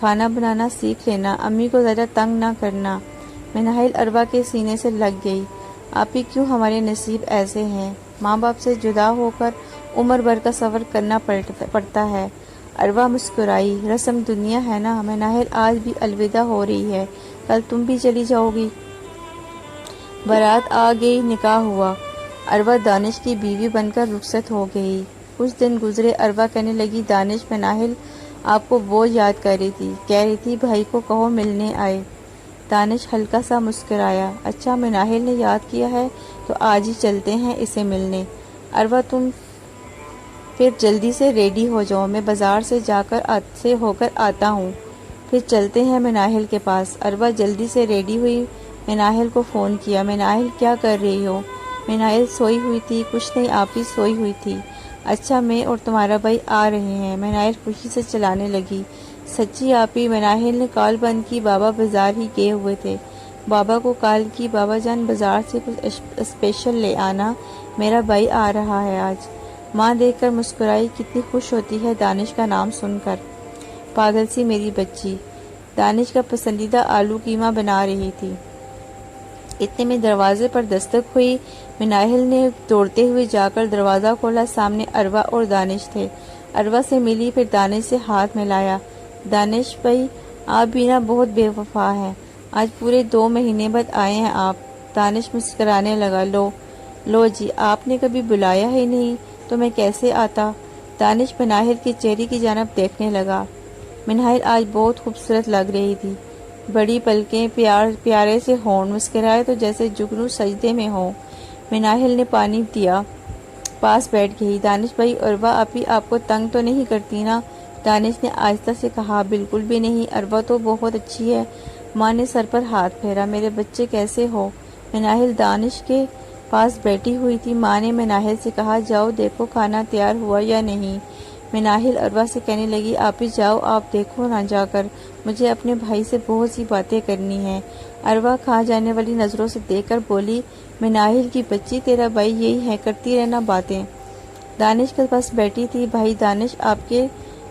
کھانا بنانا سیکھ لینا، امی کو ذرا تنگ نہ کرنا۔ مناہل اروا کے سینے سے لگ گئی۔ آپی کیوں ہمارے نصیب ایسے ہیں؟ ماں باپ سے جدا ہو کر عمر بھر کا سفر کرنا پڑتا ہے۔ اروا مسکرائی۔ رسم دنیا ہے نا۔ مناہل آج بھی الوداع ہو رہی ہے، کل تم بھی چلی جاؤ گی۔ بارات آ گئی، نکاح ہوا، اروا دانش کی بیوی بن کر رخصت ہو گئی۔ کچھ دن گزرے، اروا کہنے لگی دانش مناہل آپ کو بہت یاد کر رہی تھی، کہہ رہی تھی بھائی کو کہو ملنے آئے۔ دانش ہلکا سا مسکرایا۔ اچھا مناہل نے یاد کیا ہے تو آج ہی چلتے ہیں اسے ملنے۔ اروا تم پھر جلدی سے ریڈی ہو جاؤ، میں بازار سے ہو کر آتا ہوں، پھر چلتے ہیں مناہل کے پاس۔ اروا جلدی سے ریڈی ہوئی، مناہل کو فون کیا۔ مناہل کیا کر رہی ہو؟ مناہل سوئی ہوئی تھی۔ کچھ نہیں آپی، سوئی ہوئی تھی۔ اچھا میں اور تمہارا بھائی آ رہے ہیں۔ مناہل خوشی سے چلانے لگی۔ سچی آپی؟ مناہل نے کال بند کی۔ بابا بازار ہی گئے ہوئے تھے، بابا کو کال کی، بابا جان بازار سے کچھ اسپیشل لے آنا، میرا بھائی آ رہا ہے آج۔ ماں دیکھ کر مسکرائی۔ کتنی خوش ہوتی ہے دانش کا نام سن کر، پاگل سی میری بچی۔ دانش کا پسندیدہ آلو قیمہ بنا رہی تھی، اتنے میں دروازے پر دستک ہوئی۔ مناہل نے دوڑتے ہوئے جا کر دروازہ کھولا۔ سامنے اروا اور دانش تھے۔ اروا سے ملی، پھر دانش سے ہاتھ ملایا۔ دانش بھائی آپ بھی نا بہت بے وفا ہیں، آج پورے 2 مہینے بعد آئے ہیں آپ۔ دانش مسکرانے لگا۔ لو جی، آپ نے کبھی بلایا ہی نہیں تو میں کیسے آتا؟ دانش مناہل کے چہرے کی جانب دیکھنے لگا۔ مناہل آج بہت خوبصورت لگ رہی تھی، بڑی پلکیں، پیارے سے ہونٹ، مسکرائے تو جیسے جگنو سجدے میں ہو۔ مناہل نے پانی دیا، پاس بیٹھ گئی۔ دانش بھائی اروا آپی آپ کو تنگ تو نہیں کرتی نا؟ دانش نے آہستہ سے کہا۔ بالکل بھی نہیں، اروا تو بہت اچھی ہے۔ ماں نے سر پر ہاتھ پھیرا۔ میرے بچے کیسے ہو؟ مناہل دانش کے پاس بیٹھی ہوئی تھی۔ ماں نے مناہل سے کہا جاؤ دیکھو کھانا تیار ہوا یا نہیں۔ مناہل اروا سے کہنے لگی آپی جاؤ آپ دیکھو نہ جا کر، مجھے اپنے بھائی سے بہت سی باتیں کرنی ہیں۔ اروا کھا جانے والی نظروں سے دیکھ کر بولی مناہل کی بچی تیرا بھائی یہی ہے، کرتی رہنا باتیں۔ دانش کے پاس بیٹھی تھی۔ بھائی دانش آپ کے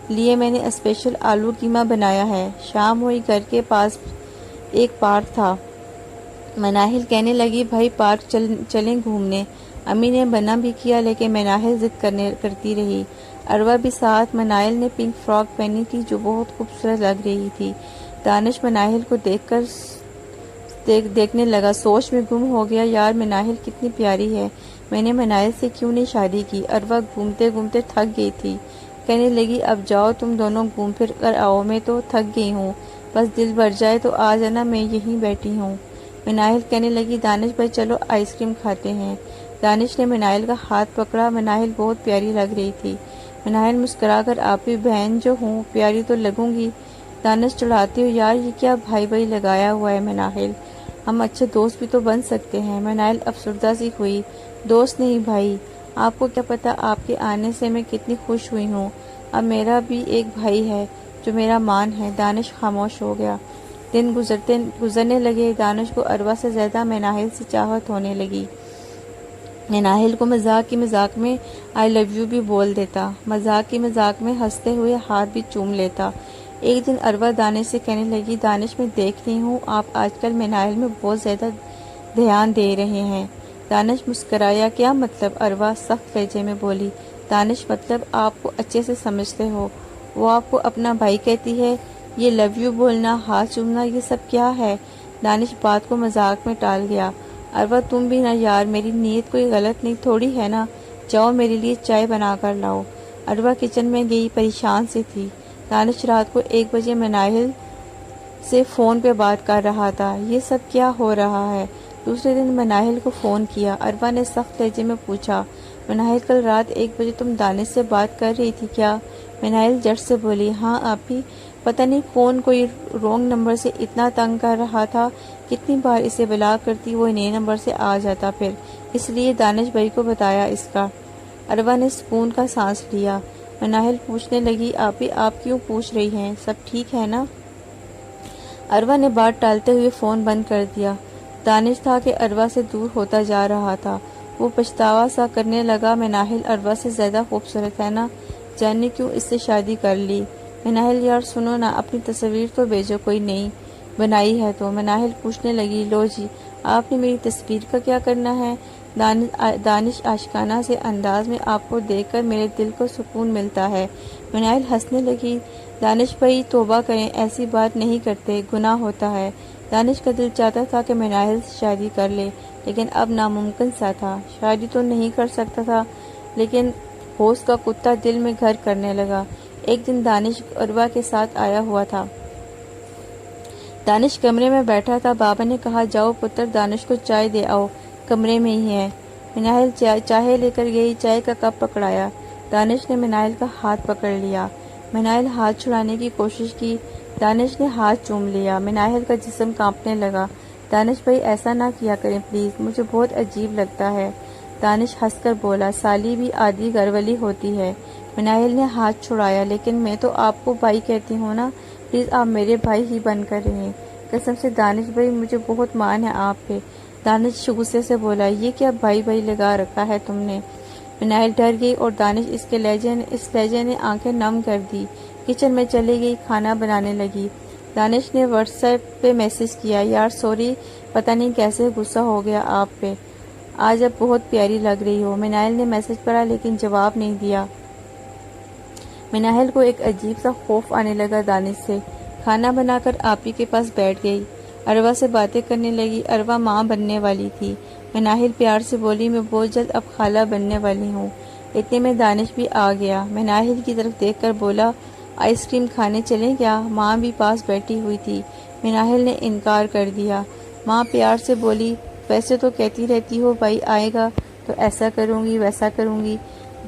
لیے میں نے اسپیشل آلو قیمہ بنایا ہے۔ شام ہوئی، گھر کے پاس ایک پارک تھا۔ مناہل کہنے لگی بھائی پارک چلیں گھومنے۔ امی نے منع بھی کیا لیکن مناہل ضد کرتی رہی۔ اروا بھی ساتھ۔ مناہل نے پنک فراک پہنی تھی جو بہت خوبصورت لگ رہی تھی۔ دانش مناہل کو دیکھنے لگا، سوچ میں گم ہو گیا۔ یار مناہل کتنی پیاری ہے، میں نے مناہل سے کیوں نہیں شادی کی؟ اروا گھومتے گھومتے تھک گئی تھی، کہنے لگی اب جاؤ تم دونوں گھوم پھر کر آؤ، میں تو تھک گئی ہوں، بس دل بھر جائے تو آ جانا، میں یہیں بیٹھی ہوں۔ مناہل کہنے لگی دانش بھائی چلو آئس کریم کھاتے ہیں۔ دانش نے مناہل کا ہاتھ پکڑا۔ مناہل بہت پیاری لگ رہی تھی۔ مناہل مسکرا کر آپی بہن جو ہوں پیاری تو لگوں گی۔ دانش چڑھاتی ہو یار یہ کیا بھائی لگایا ہوا ہے؟ مناہل ہم اچھے دوست بھی تو بن سکتے ہیں۔ مناہل افسردہ سی ہوئی۔ دوست نہیں بھائی، آپ کو کیا پتا آپ کے آنے سے میں کتنی خوش ہوئی ہوں، اب میرا بھی ایک بھائی ہے جو میرا مان ہے۔ دانش خاموش ہو گیا۔ دن گزرنے لگے۔ دانش کو اروا سے زیادہ مناہل سے چاہت ہونے لگی۔ مناہل کو مذاق میں آئی لو یو بھی بول دیتا، مذاق میں ہنستے ہوئے ہاتھ بھی چوم لیتا۔ ایک دن اروا دانش سے کہنے لگی دانش میں دیکھ رہی ہوں آپ آج کل مناہل میں بہت زیادہ دھیان دے رہے ہیں۔ دانش مسکرایا۔ کیا مطلب؟ اروا سخت لہجے میں بولی۔ دانش مطلب آپ کو اچھے سے سمجھتے ہو، وہ آپ کو اپنا بھائی کہتی ہے، یہ لو یو بولنا، ہاتھ چومنا، یہ سب کیا ہے؟ دانش بات کو مذاق میں ٹال گیا۔ اروا تم بھی نا یار، میری نیت کوئی غلط نہیں تھوڑی ہے نا، جاؤ میرے لیے چائے بنا کر لاؤ۔ اروا کچن میں گئی، پریشان سی تھی۔ دانش رات کو 1 بجے مناہل سے فون پہ بات کر رہا تھا۔ یہ سب کیا ہو رہا ہے؟ دوسرے دن مناہل کو فون کیا۔ اروا نے سخت لہجے میں پوچھا مناہل کل رات 1 بجے تم دانش سے بات کر رہی تھی کیا؟ مناہل جھٹ سے بولی ہاں آپی، پتہ نہیں کون کوئی رونگ نمبر سے اتنا تنگ کر رہا تھا، کتنی بار اسے بلاک کرتی وہ نئے نمبر سے آ جاتا، پھر اس لیے دانش بھائی کو بتایا اس کا۔ اروا نے سکون کا سانس لیا۔ مناہل پوچھنے لگی آپی آپ کیوں پوچھ رہی ہیں، سب ٹھیک ہے نا؟ اروا نے بات ٹالتے ہوئے فون بند کر دیا۔ دانش تھا کہ اروا سے دور ہوتا جا رہا تھا۔ وہ پچھتاوا سا کرنے لگا۔ مناہل اروا سے زیادہ خوبصورت ہے نا، جانے کیوں اس سے شادی کر لی؟ مناہل یار سنو نا، اپنی تصویر تو بھیجو، کوئی نئی بنائی ہے تو۔ مناہل پوچھنے لگی لو جی آپ نے میری تصویر کا کیا کرنا ہے؟ دانش عاشقانہ سے انداز میں آپ کو دیکھ کر میرے دل کو سکون ملتا ہے۔ مناہل ہنسنے لگی۔ دانش بھائی توبہ کریں، ایسی بات نہیں کرتے، گناہ ہوتا ہے۔ دانش کا دل چاہتا تھا کہ مناہل سے شادی کر لے، لیکن اب ناممکن سا تھا۔ شادی تو نہیں کر سکتا تھا، لیکن ہوش کا کتا دل میں گھر کرنے لگا۔ ایک دن دانش عروہ کے ساتھ آیا ہوا تھا۔ دانش کمرے میں بیٹھا تھا۔ بابا نے کہا جاؤ پتر، دانش کو چائے دے آؤ، کمرے میں ہی ہے۔ مناہل چائے لے کر گئی، چائے کا کپ پکڑایا۔ دانش نے مناہل کا ہاتھ پکڑ لیا۔ مناہل ہاتھ چھڑانے کی کوشش کی، دانش نے ہاتھ چوم لیا۔ مناہل کا جسم کانپنے لگا۔ دانش بھائی ایسا نہ کیا کریں پلیز، مجھے بہت عجیب لگتا ہے۔ دانش ہنس کر بولا سالی بھی آدھی گھرولی ہوتی ہے۔ مناہل نے ہاتھ چھڑایا، لیکن میں تو آپ کو بھائی کہتی ہوں نا، پلیز آپ میرے بھائی ہی بن کر رہیں۔ قسم سے دانش بھائی مجھے بہت مان ہے آپ پہ۔ دانش غصے سے بولا یہ کیا بھائی بھائی لگا رکھا ہے تم نے؟ مناہل ڈر گئی اور دانش اس لہجے نے آنکھیں نم کر دی۔ کچن میں چلی گئی، کھانا بنانے لگی۔ دانش نے واٹس ایپ پہ میسج کیا یار سوری، پتہ نہیں کیسے غصہ ہو گیا آپ پہ، آج اب بہت پیاری لگ رہی ہو۔ مناہل نے میسج پڑھا لیکن جواب نہیں دیا۔ مناہل کو ایک عجیب سا خوف آنے لگا دانش سے۔ کھانا بنا کر آپی کے پاس بیٹھ گئی، عروہ سے باتیں کرنے لگی۔ عروہ ماں بننے والی تھی۔ مناہل پیار سے بولی میں بہت جلد اب خالہ بننے والی ہوں۔ اتنے میں دانش بھی آ گیا۔ مناہل کی طرف دیکھ کر بولا آئس کریم کھانے چلیں کیا؟ ماں بھی پاس بیٹھی ہوئی تھی۔ مناہل نے انکار کر دیا۔ ماں پیار سے بولی ویسے تو کہتی رہتی ہو بھائی آئے گا تو ایسا کروں گی ویسا کروں گی،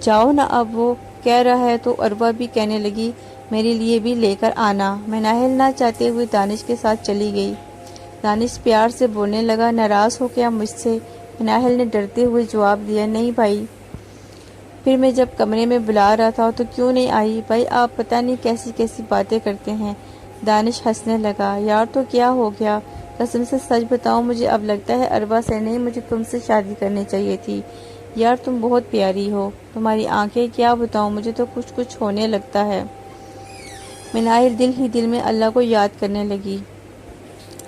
جاؤ نا اب وہ کہہ رہا ہے تو۔ عروہ بھی کہنے لگی میرے لیے بھی لے کر آنا۔ مناہل نہ چاہتے ہوئے دانش کے ساتھ چلی گئی۔ دانش پیار سے بولنے لگا ناراض ہو کیا مجھ سے؟ مناہل نے ڈرتے ہوئے جواب دیا نہیں بھائی، پھر میں جب کمرے میں بلا رہا تھا تو کیوں نہیں آئی؟ بھائی آپ پتہ نہیں کیسی کیسی باتیں کرتے ہیں۔ دانش ہنسنے لگا یار تو کیا ہو گیا؟ قسم سے سچ بتاؤں مجھے اب لگتا ہے عروہ سے نہیں، مجھے تم سے شادی کرنی چاہیے تھی۔ یار تم بہت پیاری ہو، تمہاری آنکھیں کیا بتاؤں، مجھے تو کچھ ہونے لگتا ہے۔ مناہل دل ہی دل میں اللہ کو یاد کرنے لگی،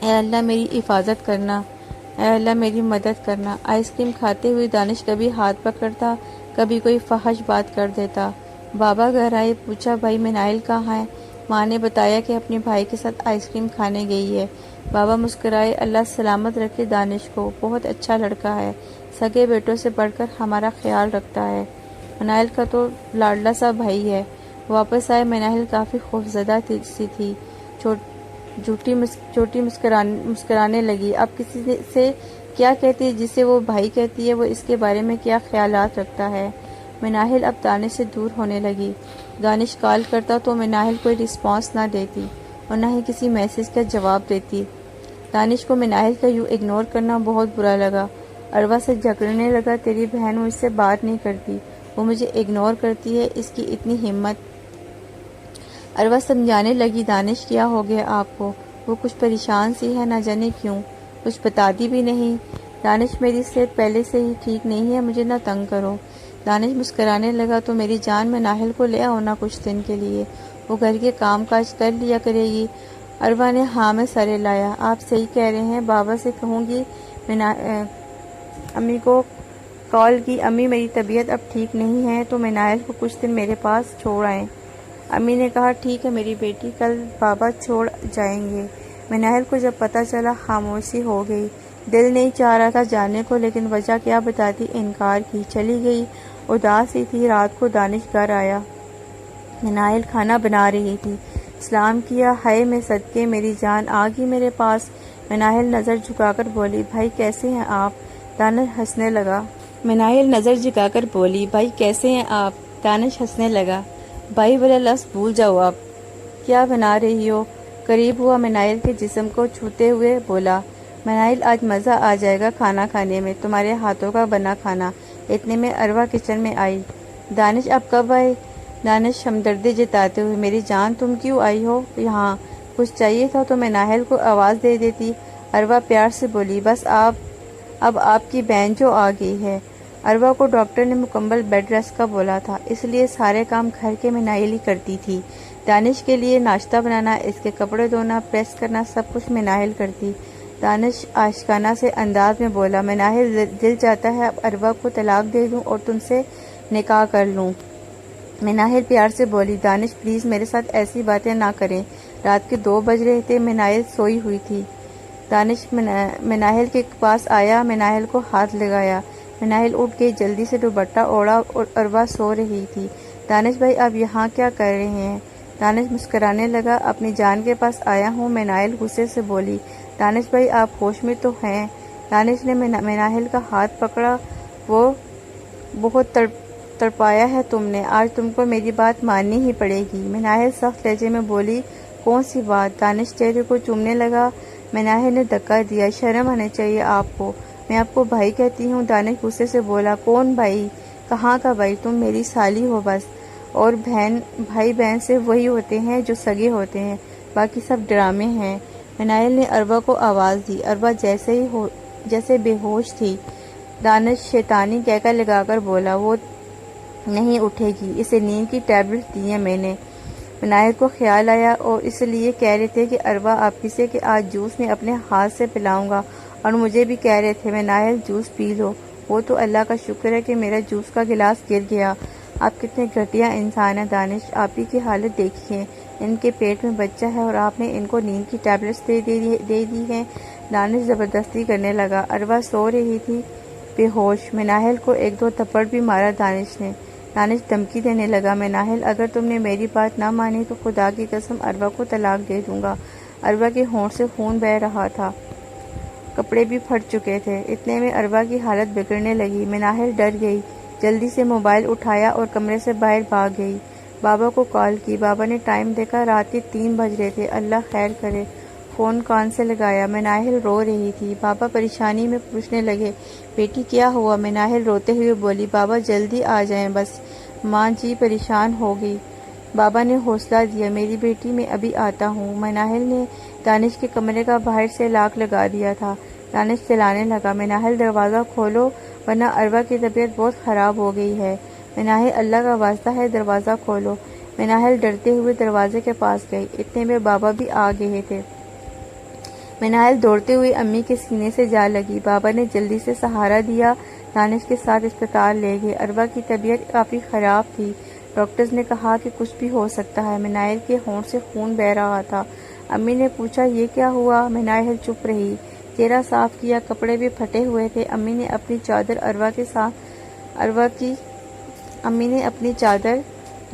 اے اللہ میری حفاظت کرنا، اے اللہ میری مدد کرنا۔ آئس کریم کھاتے ہوئے دانش کبھی ہاتھ پکڑتا، کبھی کوئی فحش بات کر دیتا۔ بابا گھر آئے، پوچھا بھائی مناہل کہاں ہے؟ ماں نے بتایا کہ اپنے بھائی کے ساتھ آئس کریم کھانے گئی ہے۔ بابا مسکرائے اللہ سلامت رکھے دانش کو، بہت اچھا لڑکا ہے، سگے بیٹوں سے بڑھ کر ہمارا خیال رکھتا ہے، مناہل کا تو لاڈلا سا بھائی ہے۔ واپس آئے مناہل کافی خوفزدہ سی تھی، چھوٹی مسکرانے لگی۔ اب کسی سے کیا کہتی ہے جسے وہ بھائی کہتی ہے، وہ اس کے بارے میں کیا خیالات رکھتا ہے؟ مناہل اب دانش سے دور ہونے لگی۔ دانش کال کرتا تو مناہل کوئی رسپانس نہ دیتی اور نہ ہی کسی میسج کا جواب دیتی۔ دانش کو مناہل کا یوں اگنور کرنا بہت برا لگا۔ عروہ سے جھگڑنے لگا تیری بہن مجھ سے بات نہیں کرتی، وہ مجھے اگنور کرتی ہے، اس کی اتنی ہمت۔ عروہ سمجھانے لگی دانش کیا ہو گیا آپ کو؟ وہ کچھ پریشان سی ہے، نہ جانے کیوں، کچھ بتاتی بھی نہیں۔ دانش میری صحت پہلے سے ہی ٹھیک نہیں ہے، مجھے نہ تنگ کرو۔ دانش مسکرانے لگا تو میری جان مناہل کو لے آؤ نا کچھ دن کے لیے، وہ گھر کے کام کاج کر لیا کرے گی۔ عروہ نے ہاں میں سر ہلایا۔ آپ صحیح کہہ رہے ہیں، بابا سے کہوں گی امی کو کال کی امی میری طبیعت اب ٹھیک نہیں ہے تو مناہل کو کچھ دن میرے پاس چھوڑ آئیں۔ امی نے کہا ٹھیک ہے میری بیٹی، کل بابا چھوڑ جائیں گے۔ مناہل کو جب پتہ چلا خاموشی ہو گئی، دل نہیں چاہ رہا تھا جانے کو، لیکن وجہ کیا بتاتی، انکار کی چلی گئی۔ اداس ہی تھی۔ رات کو دانش گھر آیا، مناہل کھانا بنا رہی تھی۔ سلام کیا، ہائے میں صدقے میری جان آ گئی میرے پاس۔ مناہل نظر جھکا کر بولی بھائی کیسے ہیں آپ؟ دانش ہنسنے لگا۔ مناہل نظر جھکا کر بولی بھائی کیسے ہیں آپ؟ دانش ہنسنے لگا۔ بھائی والا لفظ بھول جاؤ آپ، کیا بنا رہی ہو؟ قریب ہوا، مناہل کے جسم کو چھوتے ہوئے بولا مناہل آج مزہ آ جائے گا کھانا کھانے میں، تمہارے ہاتھوں کا بنا کھانا۔ اتنے میں عروہ کچن میں آئی۔ دانش اب کب آئے؟ دانش ہمدردی جتاتے ہوئے میری جان تم کیوں آئی ہو یہاں؟ کچھ چاہیے تھا تو مناہل کو آواز دے دیتی۔ عروہ پیار سے بولی بس اب آپ کی بہن جو آ گئی ہے۔ عروہ کو ڈاکٹر نے مکمل بیڈ ریسٹ کا بولا تھا، اس لیے سارے کام گھر کے مناہل ہی کرتی تھی۔ دانش کے لیے ناشتہ بنانا، اس کے کپڑے دھونا، پریس کرنا، سب کچھ مناہل کرتی۔ دانش عاشقانہ سے انداز میں بولا، مناہل دل چاہتا ہے اب اروا کو طلاق دے دوں اور تم سے نکاح کر لوں۔ مناہل پیار سے بولی، دانش پلیز میرے ساتھ ایسی باتیں نہ کریں۔ رات کے 2 بج رہے تھے، مناہل سوئی ہوئی تھی۔ دانش مناہل کے پاس آیا، مناہل کو ہاتھ لگایا۔ مناہل اٹھ گئی، جلدی سے دوپٹہ اوڑھا اور اروا سو رہی تھی۔ دانش بھائی آپ یہاں کیا کر رہے ہیں؟ دانش مسکرانے لگا، اپنی جان کے پاس آیا ہوں۔ مناہل غصے سے بولی، دانش بھائی آپ ہوش میں تو ہیں؟ دانش نے مناہل کا ہاتھ پکڑا، وہ بہت تڑپایا ہے تم نے، آج تم کو میری بات ماننی ہی پڑے گی۔ مناہل سخت لہجے میں بولی، کون سی بات؟ دانش چہرے کو چومنے لگا۔ مناہل نے دھکا دیا، شرم آنی چاہیے آپ کو، میں آپ کو بھائی کہتی ہوں۔ دانش غصے سے بولا، کون بھائی؟ کہاں کا بھائی؟ تم میری سالی ہو بس، اور بھائی بہن سے وہی ہوتے ہیں جو سگے ہوتے ہیں، باقی سب ڈرامے ہیں۔ مناہل نے اروا کو آواز دی۔ اروا جیسے بے ہوش تھی۔ دانش شیطانی کہکا لگا کر بولا، وہ نہیں اٹھے گی، اسے نیند کی ٹیبلٹ دی ہیں میں نے۔ مناہل کو خیال آیا، اور اس لیے کہہ رہے تھے کہ اروا آپ سے کہ آج جوس میں اپنے ہاتھ سے پلاؤں گا، اور مجھے بھی کہہ رہے تھے مناہل جوس پی لو۔ وہ تو اللہ کا شکر ہے کہ میرا جوس کا گلاس گر گیا۔ آپ کتنے گھٹیا انسان ہیں دانش، آپ ہی کی حالت دیکھیے، ان کے پیٹ میں بچہ ہے اور آپ نے ان کو نیند کی ٹیبلٹس دے دی ہیں۔ دانش زبردستی کرنے لگا۔ اروا سو رہی تھی بے ہوش۔ مناہل کو 1-2 تھپڑ بھی مارا دانش نے۔ دانش دھمکی دینے لگا، مناہل اگر تم نے میری بات نہ مانی تو خدا کی قسم اروا کو طلاق دے دوں گا۔ اروا کے ہونٹ سے خون بہہ رہا تھا، کپڑے بھی پھٹ چکے تھے۔ اتنے میں اروا کی حالت بگڑنے لگی۔ مناہل ڈر گئی، جلدی سے موبائل اٹھایا اور کمرے سے باہر بھاگ گئی۔ بابا کو کال کی، بابا نے ٹائم دیکھا، رات کے 3 بج رہے تھے۔ اللہ خیر کرے۔ فون کان سے لگایا، مناہل رو رہی تھی۔ بابا پریشانی میں پوچھنے لگے، بیٹی کیا ہوا؟ مناہل روتے ہوئے بولی، بابا جلدی آ جائیں بس، ماں جی پریشان ہو گئی۔ بابا نے حوصلہ دیا، میری بیٹی میں ابھی آتا ہوں۔ مناہل نے دانش کے کمرے کا باہر سے لاک لگا دیا تھا۔ دانش چلانے لگا، مناہل دروازہ کھولو ورنہ اروا کی طبیعت بہت خراب ہو گئی ہے۔ مناہل اللہ کا واسطہ ہے دروازہ کھولو۔ مناہل ڈرتے ہوئے دروازے کے پاس گئی۔ اتنے میں بابا بھی آ گئے تھے۔ مناہل دوڑتے ہوئے امی کے سینے سے جا لگی۔ بابا نے جلدی سے سہارا دیا، دانش کے ساتھ اسپتال لے گئے۔ اروا کی طبیعت کافی خراب تھی، ڈاکٹرز نے کہا کہ کچھ بھی ہو سکتا ہے۔ مناہل کے ہونٹ سے خون بہہ رہا تھا۔ امی نے پوچھا، یہ کیا ہوا؟ مناہل چپ رہی، چہرہ صاف کیا، کپڑے بھی پھٹے ہوئے تھے۔ امی نے اپنی چادر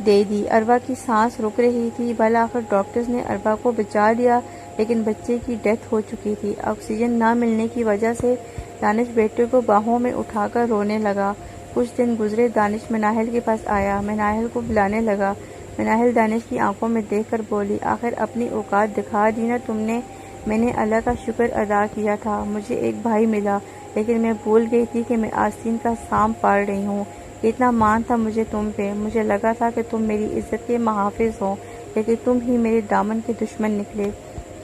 دے دی۔ اروا کی سانس رک رہی تھی۔ بالآخر ڈاکٹرز نے اروا کو بچا لیا، لیکن بچے کی ڈیتھ ہو چکی تھی آکسیجن نہ ملنے کی وجہ سے۔ دانش بیٹے کو باہوں میں اٹھا کر رونے لگا۔ کچھ دن گزرے، دانش مناہل کے پاس آیا، مناہل کو بلانے لگا۔ مناہل دانش کی آنکھوں میں دیکھ کر بولی، آخر اپنی اوقات دکھا دی نا تم نے۔ میں نے اللہ کا شکر ادا کیا تھا، مجھے ایک بھائی ملا، لیکن میں بھول گئی تھی کہ میں آستین کا سانپ پال رہی ہوں۔ اتنا مان تھا مجھے تم پہ، مجھے لگا تھا کہ تم میری عزت کے محافظ ہو، لیکن تم ہی میرے دامن کے دشمن نکلے۔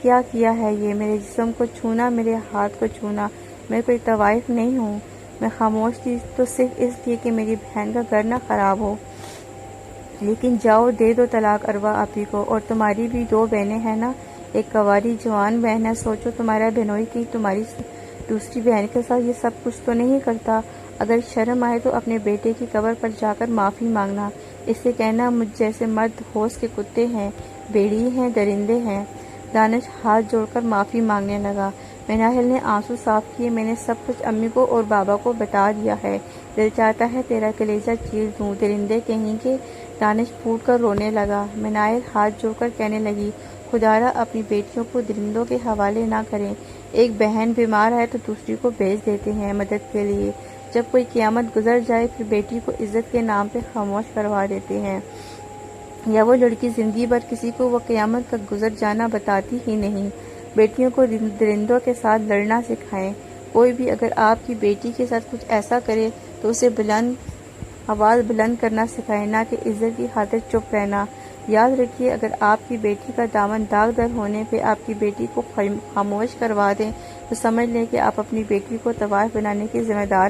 کیا کیا ہے یہ؟ میرے جسم کو چھونا، میرے ہاتھ کو چھونا۔ میں کوئی طوائف نہیں ہوں، میں خاموش تھی تو صرف اس لیے کہ میری بہن کا گھر نہ خراب ہو۔ لیکن جاؤ دے دو طلاق اروا آپی کو، اور تمہاری بھی 2 بہنیں ہیں نا، ایک کنواری جوان بہن ہے، سوچو تمہارا بہنوئی کی تمہاری دوسری بہن کے ساتھ یہ سب کچھ تو نہیں کرتا۔ اگر شرم آئے تو اپنے بیٹے کی قبر پر جا کر معافی مانگنا، اس سے کہنا مجھ جیسے مرد ہوش کے کتے ہیں، بھیڑیے ہیں، درندے ہیں۔ دانش ہاتھ جوڑ کر معافی مانگنے لگا۔ مناہل نے آنسو صاف کیے، میں نے سب کچھ امی کو اور بابا کو بتا دیا ہے، دل چاہتا ہے تیرا کلیجہ چیر دوں، درندے کہیں کے۔ دانش پھوٹ کر رونے لگا۔ مناہل ہاتھ جوڑ کر کہنے لگی، خدارا اپنی بیٹیوں کو درندوں کے حوالے نہ کریں، ایک بہن بیمار ہے تو دوسری کو بھیج دیتے ہیں مدد کے لیے، جب کوئی قیامت گزر جائے پھر بیٹی کو عزت کے نام پہ خاموش کروا دیتے ہیں، یا وہ لڑکی زندگی بھر کسی کو وہ قیامت کا گزر جانا بتاتی ہی نہیں۔ بیٹیوں کو درندوں کے ساتھ لڑنا سکھائیں۔ کوئی بھی اگر آپ کی بیٹی کے ساتھ کچھ ایسا کرے تو اسے آواز بلند کرنا سکھائیں، نہ کہ عزت کی خاطر چپ رہنا۔ یاد رکھیے، اگر آپ کی بیٹی کا دامن داغدار ہونے پہ آپ کی بیٹی کو خاموش کروا دیں تو سمجھ لیں کہ آپ اپنی بیٹی کو طوائف بنانے کی ذمہ دار